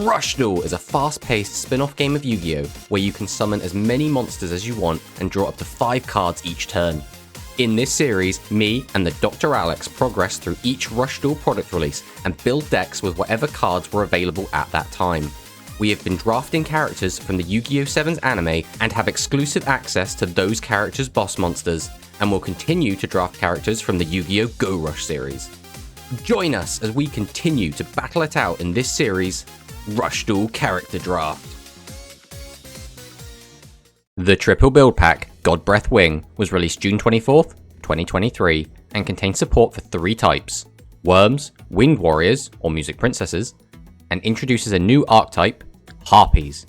Rush Duel is a fast-paced spin-off game of Yu-Gi-Oh! Where you can summon as many monsters as you want and draw up to 5 cards each turn. In this series, me and the TheDrAlex progress through each Rush Duel product release and build decks with whatever cards were available at that time. We have been drafting characters from the Yu-Gi-Oh! 7's anime and have exclusive access to those characters' boss monsters, and will continue to draft characters from the Yu-Gi-Oh! Go Rush series. Join us as we continue to battle it out in this series, Rush Duel Character Draft. The triple build pack, Godbreath Wing, was released June 24th, 2023, and contains support for 3 types: Worms, Winged Warriors, or Music Princesses, and introduces a new archetype, Harpies.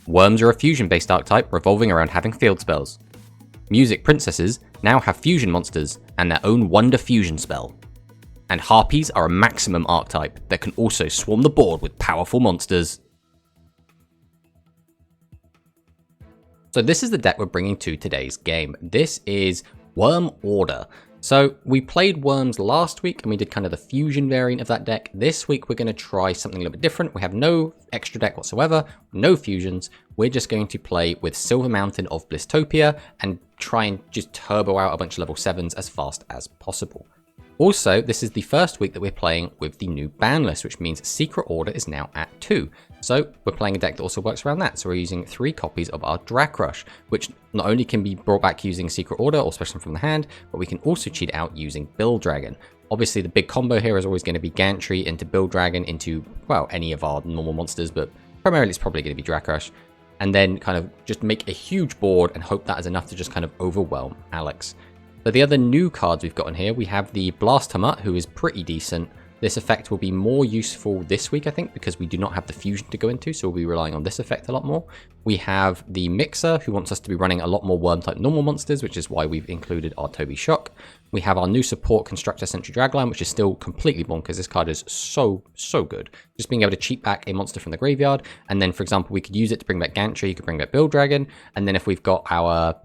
Worms are a fusion-based archetype revolving around having field spells. Music Princesses now have fusion monsters and their own Wonder Fusion spell. And Harpies are a maximum archetype that can also swarm the board with powerful monsters. So this is the deck we're bringing to today's game. This is Worm Order. So we played Worms last week and we did kind of the fusion variant of that deck. This week we're going to try something a little bit different. We have no extra deck whatsoever, no fusions. We're just going to play with Silver Mountain of Blistopia and try and just turbo out a bunch of level 7s as fast as possible. Also, this is the first week that we're playing with the new ban list, which means Secret Order is now at 2. So we're playing a deck that also works around that. So we're using 3 copies of our Dracrush, which not only can be brought back using Secret Order or special from the hand, but we can also cheat out using Build Dragon. Obviously, the big combo here is always going to be Gantry into Build Dragon into, well, any of our normal monsters, but primarily it's probably going to be Dracrush. And then kind of just make a huge board and hope that is enough to just kind of overwhelm Alex. But the other new cards we've got in here, we have the Blast Hummer, who is pretty decent. This effect will be more useful this week, I think, because we do not have the fusion to go into, so we'll be relying on this effect a lot more. We have the Mixer, who wants us to be running a lot more Worm-type normal monsters, which is why we've included our Toby Shock. We have our new support Constructor Sentry Dragline, which is still completely bonkers. This card is so good. Just being able to cheat back a monster from the graveyard, and then, for example, we could use it to bring back Gantry, you could bring back Build Dragon, and then if we've got our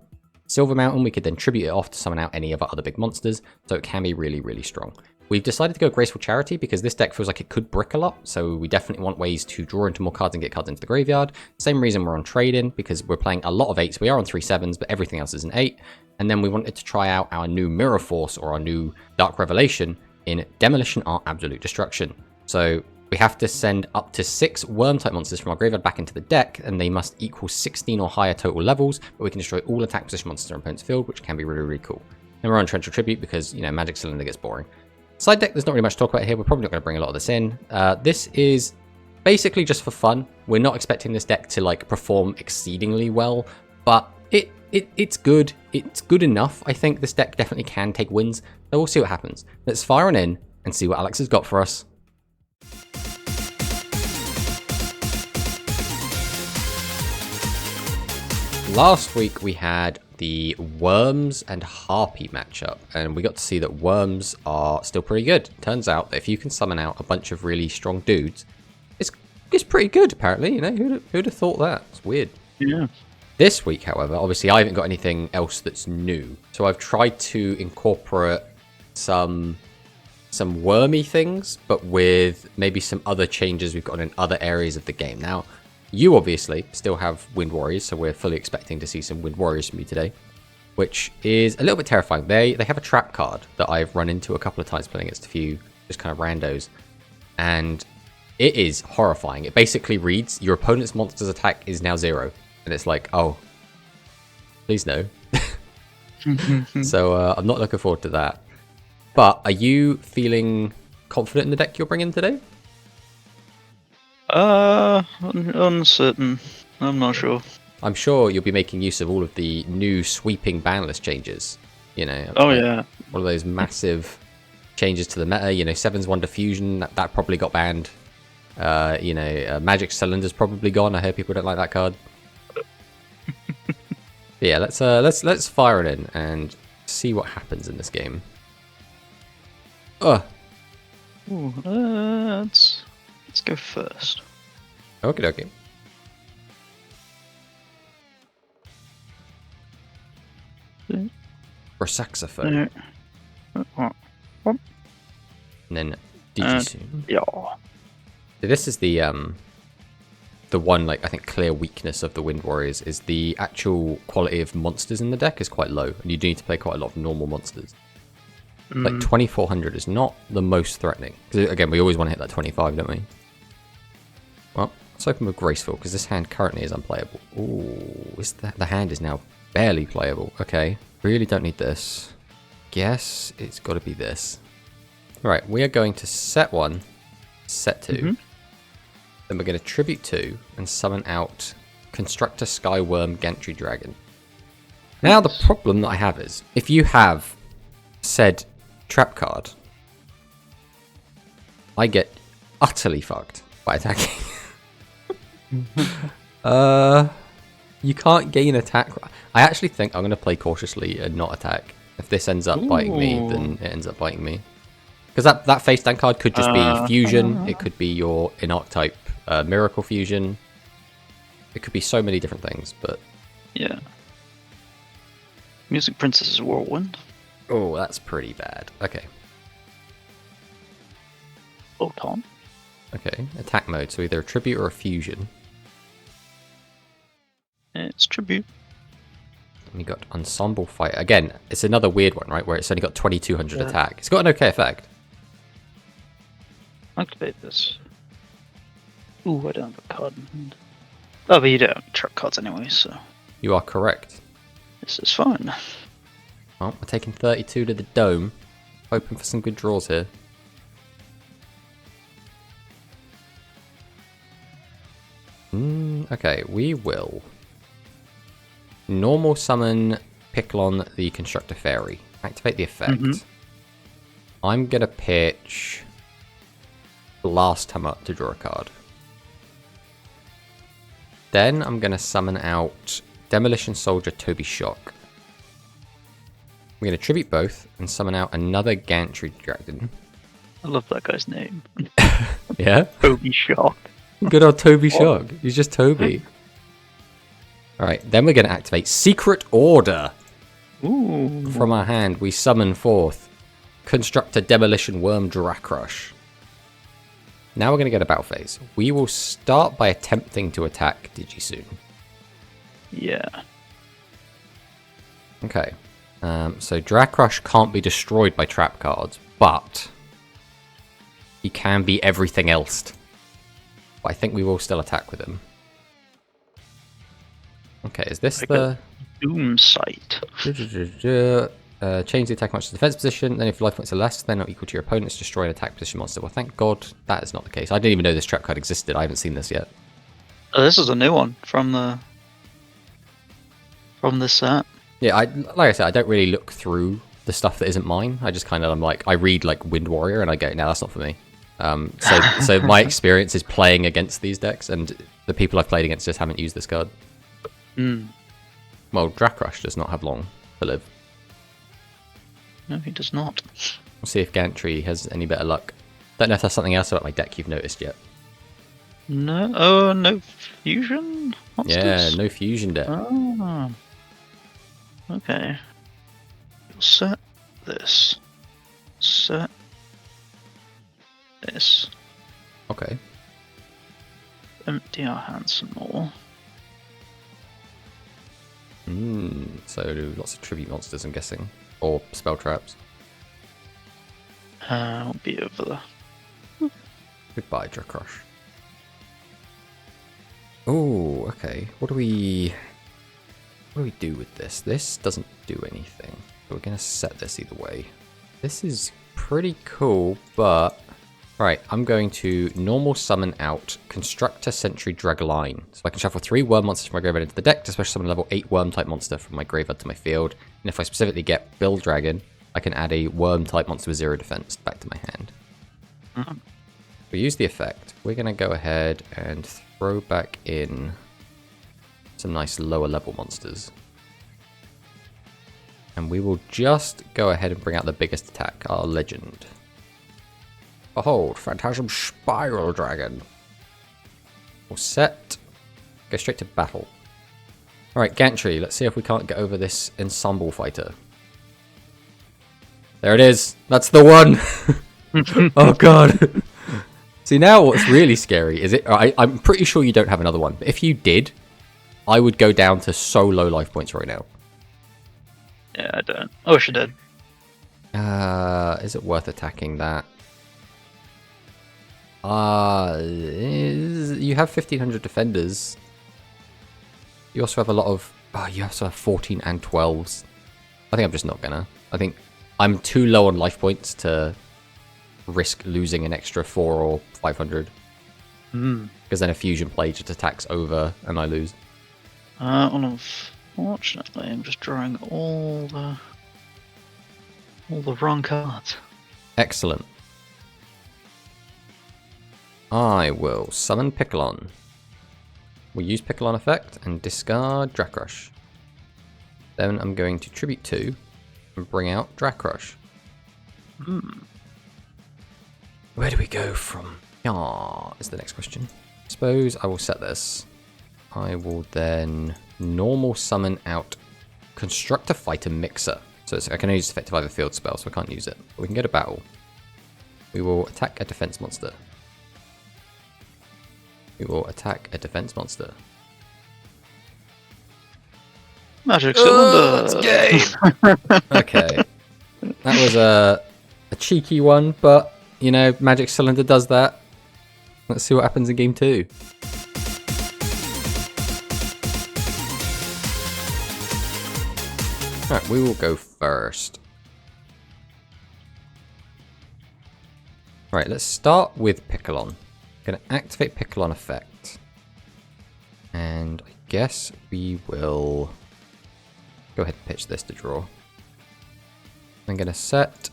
Silver Mountain, we could then tribute it off to summon out any of our other big monsters, so it can be really strong. We've decided to go Graceful Charity because this deck feels like it could brick a lot, so we definitely want ways to draw into more cards and get cards into the graveyard. Same reason we're on Trade-In, because we're playing a lot of 8s. We are on 3 7s, but everything else is an 8. And then we wanted to try out our new Mirror Force, or our new Dark Revelation, in Demolition Art Absolute Destruction. So we have to send up to 6 Worm-type monsters from our graveyard back into the deck, and they must equal 16 or higher total levels, but we can destroy all attack position monsters in our opponent's field, which can be really cool. And we're on Torrential Tribute because, you know, Magic Cylinder gets boring. Side deck, there's not really much to talk about here. We're probably not going to bring a lot of this in. This is basically just for fun. We're not expecting this deck to, like, perform exceedingly well, but it's good. It's good enough. I think this deck definitely can take wins, so we'll see what happens. Let's fire on in and see what Alex has got for us. Last week we had the Worms and Harpy matchup, and we got to see that Worms are still pretty good. Turns out that if you can summon out a bunch of really strong dudes, it's pretty good, apparently. You know, who'd have thought that? It's weird. Yeah. This week, however, obviously I haven't got anything else that's new, so I've tried to incorporate some wormy things, but with maybe some other changes we've got in other areas of the game. Now, you obviously still have Wind Warriors, so we're fully expecting to see some Wind Warriors from you today, which is a little bit terrifying. They have a trap card that I've run into a couple of times playing against a few just kind of randos, and it is horrifying. It basically reads, your opponent's monster's attack is now 0, and it's like, oh, please no. So I'm not looking forward to that. But are you feeling confident in the deck you're bringing today? Uncertain. I'm not sure. I'm sure you'll be making use of all of the new sweeping ban list changes. You know. Oh yeah. One of those massive changes to the meta. You know, 7's Wonder Fusion that probably got banned. You know, Magic Cylinder's probably gone. I heard people don't like that card. Yeah, let's fire it in and see what happens in this game. Ooh, let's go first. Okie dokie. For saxophone. And then Digisoon. Yeah. So this is the the one, like, I think clear weakness of the Wind Warriors is the actual quality of monsters in the deck is quite low, and you do need to play quite a lot of normal monsters. Like 2400 is not the most threatening. Because again, we always want to hit that 25, don't we? Well, let's open with Graceful, because this hand currently is unplayable. Ooh, the hand is now barely playable. Okay, really don't need this. Guess it's got to be this. Alright, we are going to set 1, set 2. Then we're going to tribute 2 and summon out Constructor Skyworm Gantry Dragon. Now the problem that I have is, if you have said trap card, I get utterly fucked by attacking. You can't gain attack. I actually think I'm going to play cautiously and not attack. If this ends up biting me, then it ends up biting me. Because that face down card could just be Fusion. It could be your in-archetype Miracle Fusion. It could be so many different things, but... Yeah. Music Princess's Whirlwind. Oh, that's pretty bad. Okay. Photon. Okay, attack mode. So either a Tribute or a Fusion. It's Tribute. And we got Ensemble Fight. Again, it's another weird one, right? Where it's only got 2200 attack. It's got an okay effect. Activate this. Ooh, I don't have a card in hand. Oh, but you don't have trap cards anyway, so... You are correct. This is fine. Well, we're taking 32 to the dome. Hoping for some good draws here. Okay, we will normal summon Picklon the Constructor Fairy. Activate the effect. I'm going to pitch Blast Hammer to draw a card. Then I'm going to summon out Demolition Soldier Toby Shock. I'm going to tribute both and summon out another Gantry Dragon. I love that guy's name. Yeah? Toby Shock. Good old Toby Shock. He's just Toby. Alright, then we're going to activate Secret Order. Ooh. From our hand, we summon forth Constructor Demolition Worm Dracrush. Now we're going to get a battle phase. We will start by attempting to attack Digisoon. Yeah. Okay. So Dracrush can't be destroyed by trap cards, but he can be everything else. But I think we will still attack with him. Okay, is this like the... Doom Sight. Change the attack monster's defense position, then if life points are less than or equal to your opponent's, destroy an attack position monster. Well, thank God that is not the case. I didn't even know this trap card existed. I haven't seen this yet. Oh, this is a new one from this set. Yeah, like I said, I don't really look through the stuff that isn't mine. I just kind of, I'm like, I read like Wind Warrior and I go, no, that's not for me. So my experience is playing against these decks, and the people I've played against just haven't used this card. Well, Dracrush does not have long to live. No, he does not. We'll see if Gantry has any better luck. Don't know if there's something else about my deck you've noticed yet. No, oh, no fusion monsters? Yeah, no fusion deck. Oh. Okay. We'll set this. Set this. Okay. Empty our hands some more. So lots of tribute monsters, I'm guessing. Or spell traps. I'll be over there. Goodbye, Dracrush. Oh, okay. What do we do with this? This doesn't do anything. But we're going to set this either way. This is pretty cool, but... Right, I'm going to normal summon out Constructor Sentry Dragline. So I can shuffle 3 worm monsters from my graveyard into the deck to special summon a level 8 worm type monster from my graveyard to my field. And if I specifically get Build Dragon, I can add a worm type monster with 0 defense back to my hand. We use the effect. We're going to go ahead and throw back in some nice lower level monsters. And we will just go ahead and bring out the biggest attack, our Legend. Behold, Phantasm Spiral Dragon. We'll set. Go straight to battle. Alright, Gantry, let's see if we can't get over this Ensemble Fighter. There it is. That's the one. Oh god. See, now what's really scary is I'm pretty sure you don't have another one. But if you did, I would go down to so low life points right now. Yeah, I don't. I wish I did. Is it worth attacking that? You have 1,500 defenders. You also have a lot of... Oh, you also have 14 and 12s. I think I'm just not gonna. I think I'm too low on life points to risk losing an extra 4 or 500. Because then a fusion play just attacks over and I lose. Well, unfortunately, I'm just drawing all the wrong cards. Excellent. I will summon Piccolon. We'll use Piccolon effect and discard Dracrush. Then I'm going to tribute 2 and bring out Dracrush. Where do we go from? Is the next question. Suppose I will set this. I will then normal summon out Constructor Fighter Mixer. So I can only use effective either field spell, so I can't use it. But we can go to battle. We will attack a defense monster. We will attack a defense monster. Magic Cylinder! It's game! Okay. That was a cheeky one, but, you know, Magic Cylinder does that. Let's see what happens in game 2. Alright, we will go first. Alright, let's start with Piccolon. I'm going to activate Piccolon effect. And I guess we will go ahead and pitch this to draw. I'm going to set,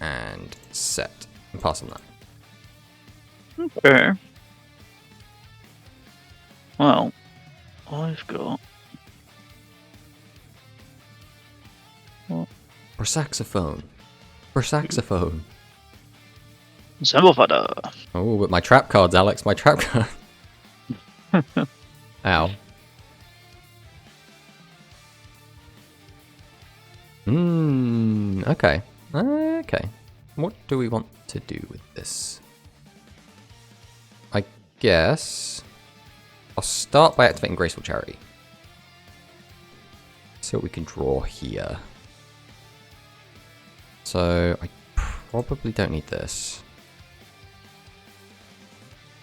and set. And pass on that. Okay. Well, I've got... What? For saxophone. For saxophone. Symbol Fighter! Oh, but my trap cards, Alex. My trap card. Ow. Okay. Okay. What do we want to do with this? I guess I'll start by activating Graceful Charity. See what we can draw here. So I probably don't need this.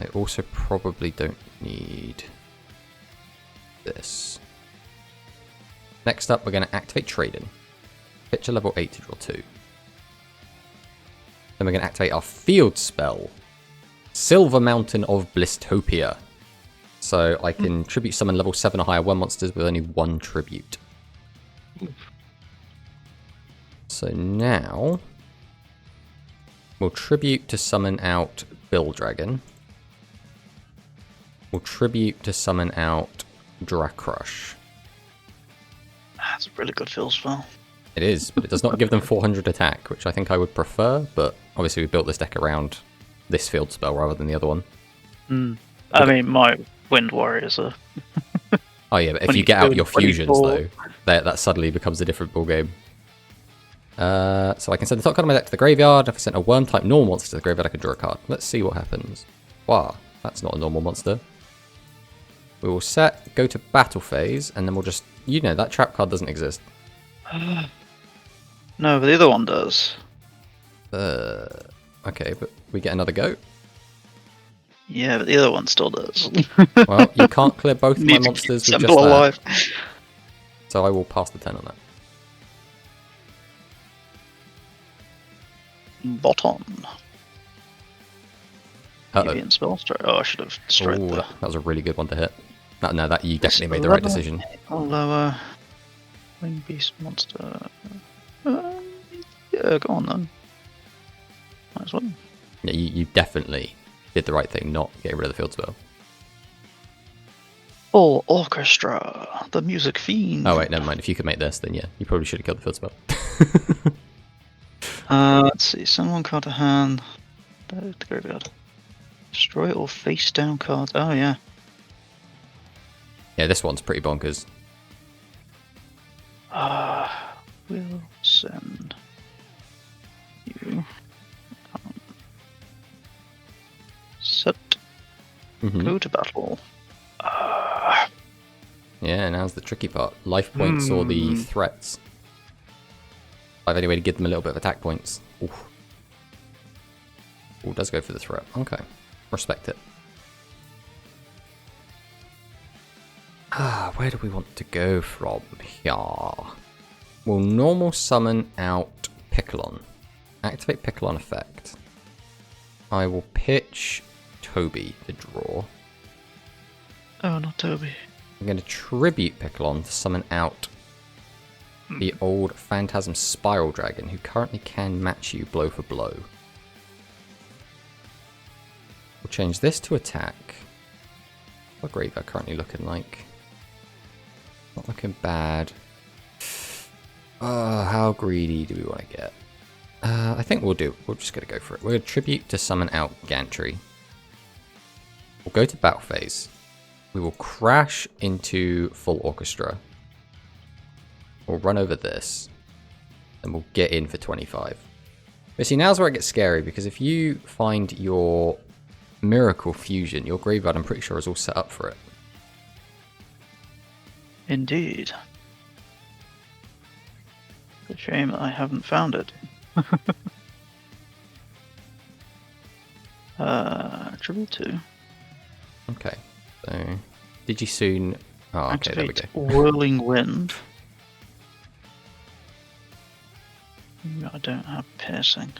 I also probably don't need this. Next up, we're going to activate Trading. Pitch a level 8 to draw 2. Then we're going to activate our field spell, Silver Mountain of Blistopia. So I can tribute summon level 7 or higher 1 monsters with only 1 tribute. So now we'll tribute to summon out Bill Dragon. We'll tribute to summon out Dracrush. That's a really good field spell. It is, but it does not give them 400 attack, which I think I would prefer, but obviously we built this deck around this field spell rather than the other one. I mean, my Wind Warriors are... Oh yeah, but if you get out your fusions though, that suddenly becomes a different ballgame. So I can send the top card of my deck to the graveyard. If I send a worm-type normal monster to the graveyard, I can draw a card. Let's see what happens. Wow, that's not a normal monster. We will set, go to battle phase, and then we'll just... You know, that trap card doesn't exist. No, but the other one does. Okay, but we get another go. Yeah, but the other one still does. Well, you can't clear both of my monsters with just that. Alive. So I will pass the 10 on that. Bottom. Uh-oh. Spell strike. Oh, I should have destroyed Ooh, that. that was a really good one to hit. No, that you definitely made the right decision. Lower. Wing Beast Monster. Yeah, go on then. Might as well. Yeah, you definitely did the right thing, not getting rid of the field spell. Full Orchestra, the Music Fiend. Oh wait, never mind. If you could make this, then yeah, you probably should have killed the field spell. Let's see. Send one card to hand. The graveyard. Destroy all face down cards. Oh yeah. Yeah, this one's pretty bonkers. We'll send you. Go to battle. Yeah, now's the tricky part. Life points or the threats. I have any way to give them a little bit of attack points. Oof. Oh, does go for the threat. Okay. Respect it. Where do we want to go from here? We'll normal summon out Piccolon. Activate Piccolon effect. I will pitch Toby to draw. Oh, not Toby. I'm going to tribute Piccolon to summon out the old Phantasm Spiral Dragon, who currently can match you blow for blow. We'll change this to attack. What graveyard currently looking like? Not looking bad. How greedy do we want to get? I think we're just going to go for it. We're going to tribute to summon out Gantry. We'll go to battle phase. We will crash into full orchestra. We'll run over this. And we'll get in for 25. But see, now's where it gets scary, because if you find your Miracle Fusion, your graveyard, I'm pretty sure, is all set up for it. Indeed. It's a shame that I haven't found it. Tribute 2. Okay, so did you soon? Oh, okay, there we go. Whirling Wind. I don't have piercing.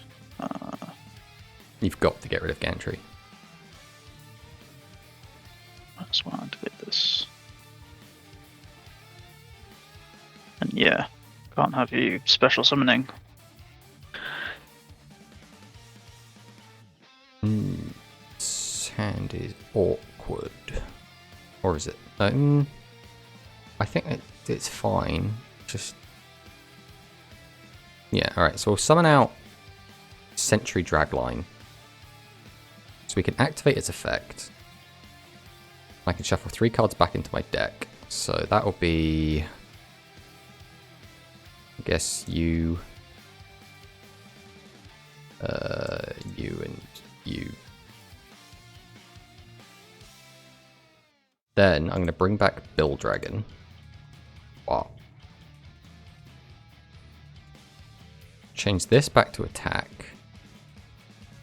You've got to get rid of Gantry. That's why I activate this. And yeah, can't have you special summoning. Hand is awkward. Or is it? I think it's fine. Just... yeah, alright, so we'll summon out Sentry Dragline. So we can activate its effect. I can shuffle 3 cards back into my deck. So that will be... I guess you... you and you. Then I'm going to bring back Bill Dragon. Wow. Change this back to attack.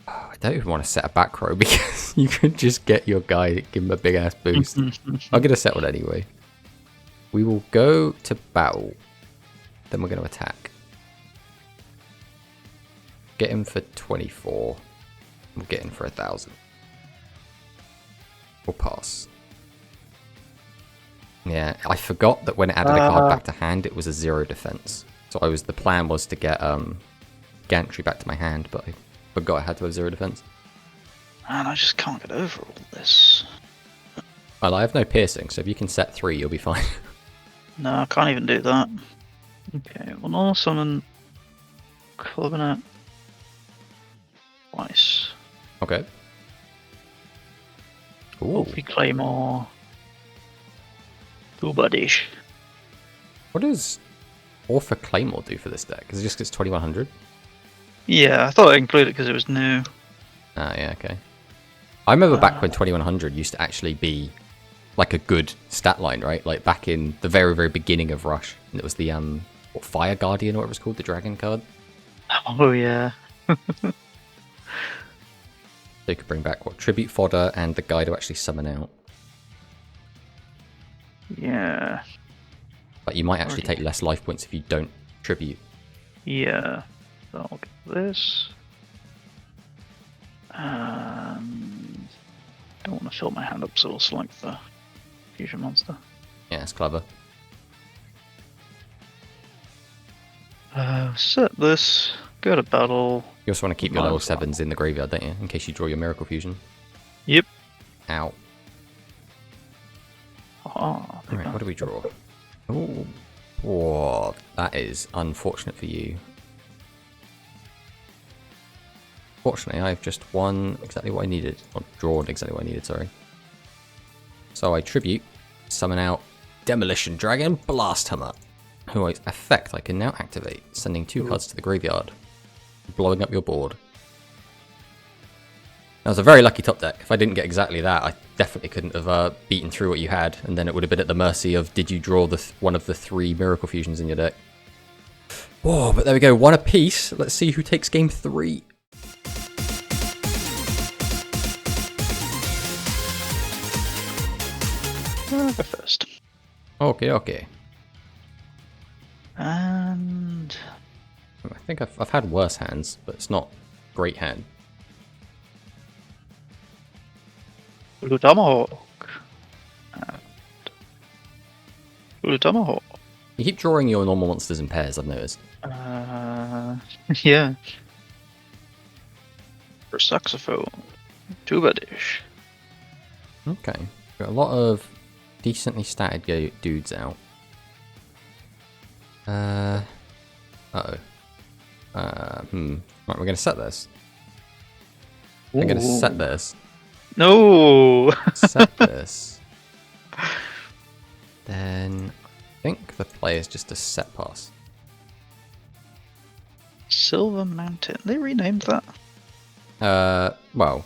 Oh, I don't even want to set a back row because you could just get your guy, give him a big ass boost. I'm going to set one anyway. We will go to battle. Then we're going to attack. Get him for 24. We'll get him for 1,000. We'll pass. Yeah, I forgot that when it added a card back to hand, it was a 0 defense. So the plan was to get Gantry back to my hand, but I forgot I had to have 0 defense. Man, I just can't get over all this. Well, I have no piercing, so if you can set 3, you'll be fine. No, I can't even do that. Okay, well, normal summon Covenant twice. Okay. Ooh. Wolfie Claymore. Two buddies. What does Orpha Claymore do for this deck? Because it just gets 2100? Yeah, I thought I'd include it because it was new. Ah, yeah, okay. I remember back when 2100 used to actually be like a good stat line, right? Like back in the very, very beginning of Rush. And it was the Fire Guardian or whatever it was called, the dragon card. Oh, yeah. So you could bring back Tribute Fodder and the guy to actually summon out. Yeah. But you might actually take less life points if you don't tribute. Yeah. So I'll get this. And don't want to fill my hand up so I'll select the fusion monster. Yeah, it's clever. Set this. Go to battle. You also want to keep your level 7s in the graveyard, don't you? In case you draw your Miracle Fusion. Yep. Ow. Alright, what do we draw? Ooh. Whoa, that is unfortunate for you. Fortunately, I've just won exactly what I needed. Or drawn exactly what I needed, sorry. So I tribute, summon out Demolition Dragon Blast Hammer, who effect I can now activate, sending 2 cards to the graveyard, blowing up your board. That was a very lucky top deck. If I didn't get exactly that, I definitely couldn't have beaten through what you had, and then it would have been at the mercy of did you draw the one of the 3 Miracle Fusions in your deck. Oh, but there we go, 1 apiece. Let's see who takes game 3. I'll go first. Okay. And I think I've had worse hands, but it's not great hand. Blue Tomahawk. And Blue Tomahawk. You keep drawing your normal monsters in pairs, I've noticed. Yeah. For saxophone. Tuba dish. Okay. Got a lot of decently statted dudes out. Uh-oh. Right, we're gonna set this. I'm gonna set this. No! Set this. Then I think the play is just a set pass. Silver Mountain. They renamed that. Well,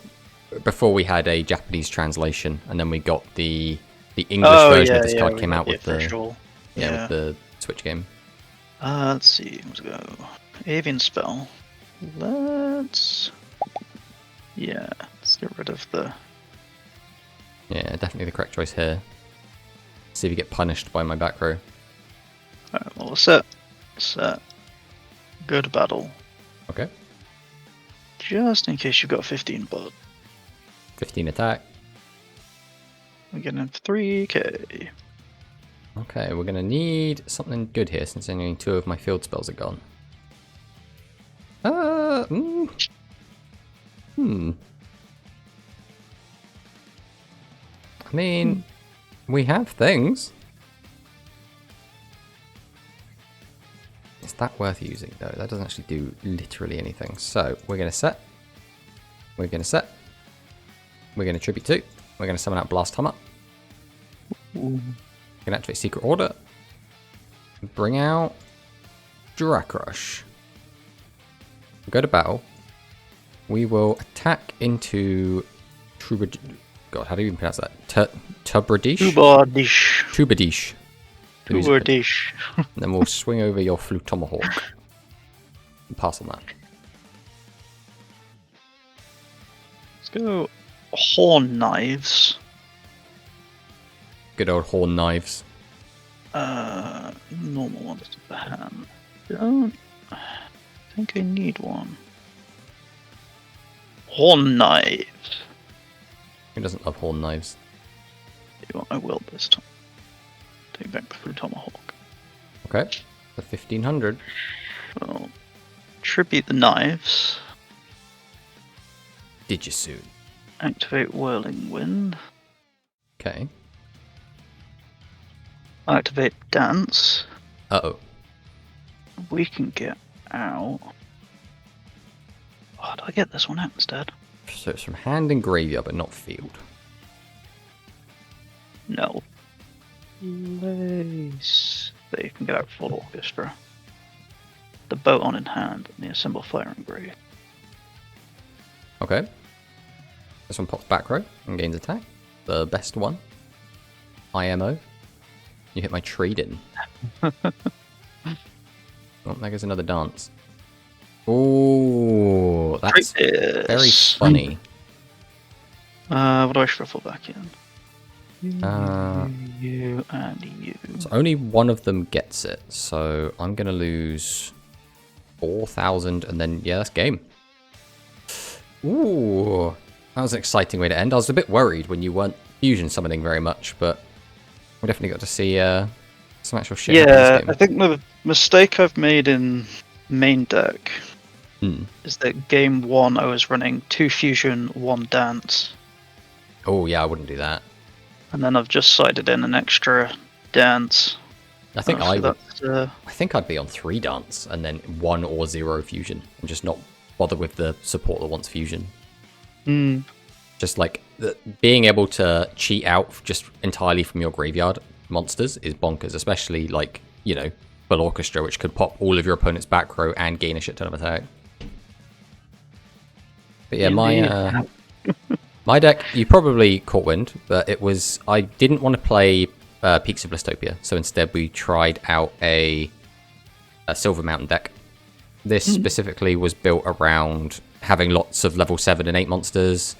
before we had a Japanese translation, and then we got the English version of this card came out with with the Switch game. Let's see. Let's go. Avian spell. Let's get rid of the. Yeah, definitely the correct choice here. See if you get punished by my back row. Alright, well, set. Go to battle. Okay. Just in case you've got 15 blood. 15 attack. We're getting 3k. Okay, we're gonna need something good here since only 2 of my field spells are gone. I mean, we have things. Is that worth using though? That doesn't actually do literally anything. So we're gonna set. We're gonna set. We're gonna tribute 2. We're gonna summon out Blast Hummer. We're gonna activate Secret Order. Bring out Rush. Go to battle. We will attack into God, how do you even pronounce that? Tubradish? Tubardish. And then we'll swing over your Flute Tomahawk. And pass on that. Let's go Horn Knives. Good old Horn Knives. Normal ones to the hand. Don't think I need one. Horn Knives. Who doesn't love Horn Knives? You know what, I will this time. Take back the Blue Tomahawk. Okay, the 1500. Well, tribute the knives. Did you soon? Activate Whirling Wind. Okay. Activate Dance. Uh-oh. We can get out. Oh, do I get this one out instead? So it's from hand and graveyard, but not field. No. Place. There you can get out full orchestra. The boat on in hand and the assemble fire engraved. Okay. This one pops back row and gains attack. The best one. IMO. You hit my trade in. Oh, there goes another dance. Oh, that's very funny. What do I shuffle back in? You and you. So only one of them gets it, so I'm gonna lose 4,000, and then yeah, that's game. Ooh, that was an exciting way to end. I was a bit worried when you weren't fusion summoning very much, but we definitely got to see some actual shit. Yeah, I think the mistake I've made in main deck is that game 1 I was running 2 fusion, 1 dance. Oh yeah, I wouldn't do that. And then I've just sided in an extra dance. I think I think I'd be on 3 dance and then 1 or 0 fusion, and just not bother with the support that wants fusion. Just like being able to cheat out just entirely from your graveyard monsters is bonkers, especially like, you know, full orchestra, which could pop all of your opponent's back row and gain a shit ton of attack. But yeah, My deck, you probably caught wind, but I didn't want to play Peaks of Blistopia, so instead we tried out a Silver Mountain deck. This specifically was built around having lots of level 7 and 8 monsters,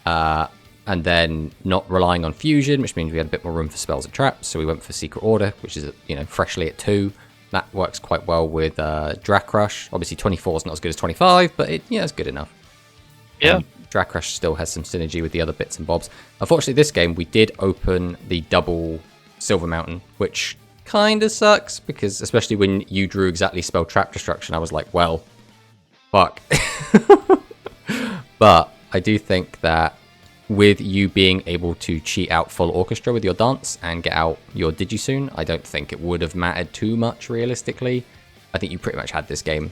and then not relying on fusion, which means we had a bit more room for spells and traps, so we went for Secret Order, which is freshly at 2. That works quite well with Rush. Obviously 24 is not as good as 25, but it's good enough. Yeah. Rush still has some synergy with the other bits and bobs. Unfortunately, this game, we did open the double Silver Mountain, which kind of sucks, because especially when you drew exactly Spell Trap Destruction, I was like, well, fuck. But I do think that with you being able to cheat out full orchestra with your dance and get out your Digisoon, I don't think it would have mattered too much realistically. I think you pretty much had this game.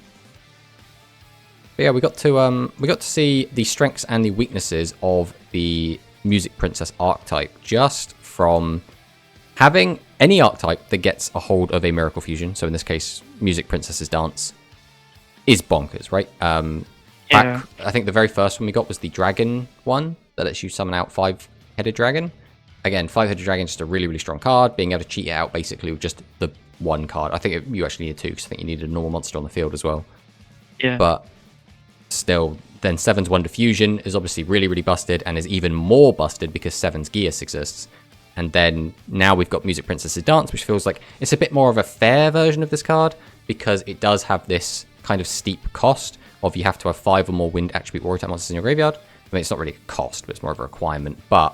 But yeah, we got to see the strengths and the weaknesses of the Music Princess archetype just from having any archetype that gets a hold of a Miracle Fusion. So in this case, Music Princess's dance is bonkers, right? I think the very first one we got was the dragon one that lets you summon out 5-headed dragon. Again, 5-headed dragon is just a really, really strong card. Being able to cheat it out basically with just the one card. I think you actually needed 2 because I think you needed a normal monster on the field as well. Yeah. But still, then 7's Wonder Fusion is obviously really, really busted and is even more busted because 7's Geas exists. And then now we've got Music Princess's Dance, which feels like it's a bit more of a fair version of this card because it does have this kind of steep cost of you have to have 5 or more wind attribute warrior type monsters in your graveyard. I mean, it's not really a cost, but it's more of a requirement. But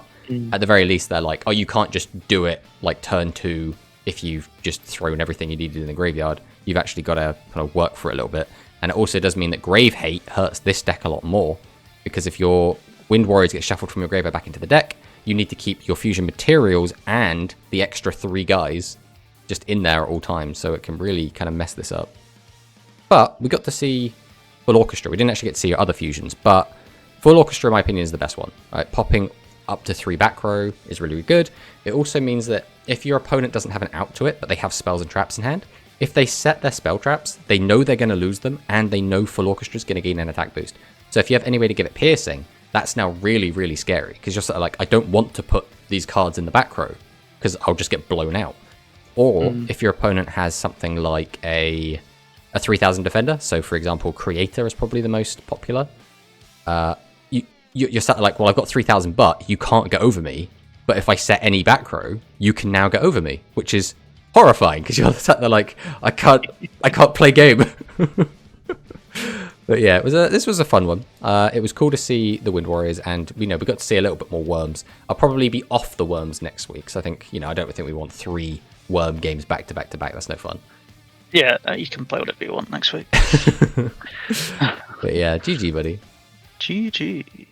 at the very least, they're like, oh, you can't just do it like turn 2 if you've just thrown everything you needed in the graveyard. You've actually got to kind of work for it a little bit. And it also does mean that Grave Hate hurts this deck a lot more, because if your Wind Warriors get shuffled from your graveyard back into the deck, you need to keep your fusion materials and the extra 3 guys just in there at all times, so it can really kind of mess this up. But we got to see Full Orchestra. We didn't actually get to see your other fusions, but Full Orchestra, in my opinion, is the best one. Right? Popping up to 3 back row is really, really good. It also means that if your opponent doesn't have an out to it, but they have spells and traps in hand, if they set their spell traps, they know they're going to lose them, and they know Full Orchestra is going to gain an attack boost. So if you have any way to give it piercing, that's now really, really scary, because you're sort of like, I don't want to put these cards in the back row, because I'll just get blown out. Or if your opponent has something like a 3000 defender, so for example, Creator is probably the most popular, you're sort of like, well, I've got 3000, but you can't get over me. But if I set any back row, you can now get over me, which is horrifying, because you're sat there like, I can't play game. But yeah, this was a fun one. It was cool to see the Wind Warriors, and we got to see a little bit more Worms. I'll probably be off the Worms next week, so I think I don't think we want 3 Worm games back to back to back. That's no fun. Yeah, you can play whatever you want next week. But yeah, GG, buddy. GG.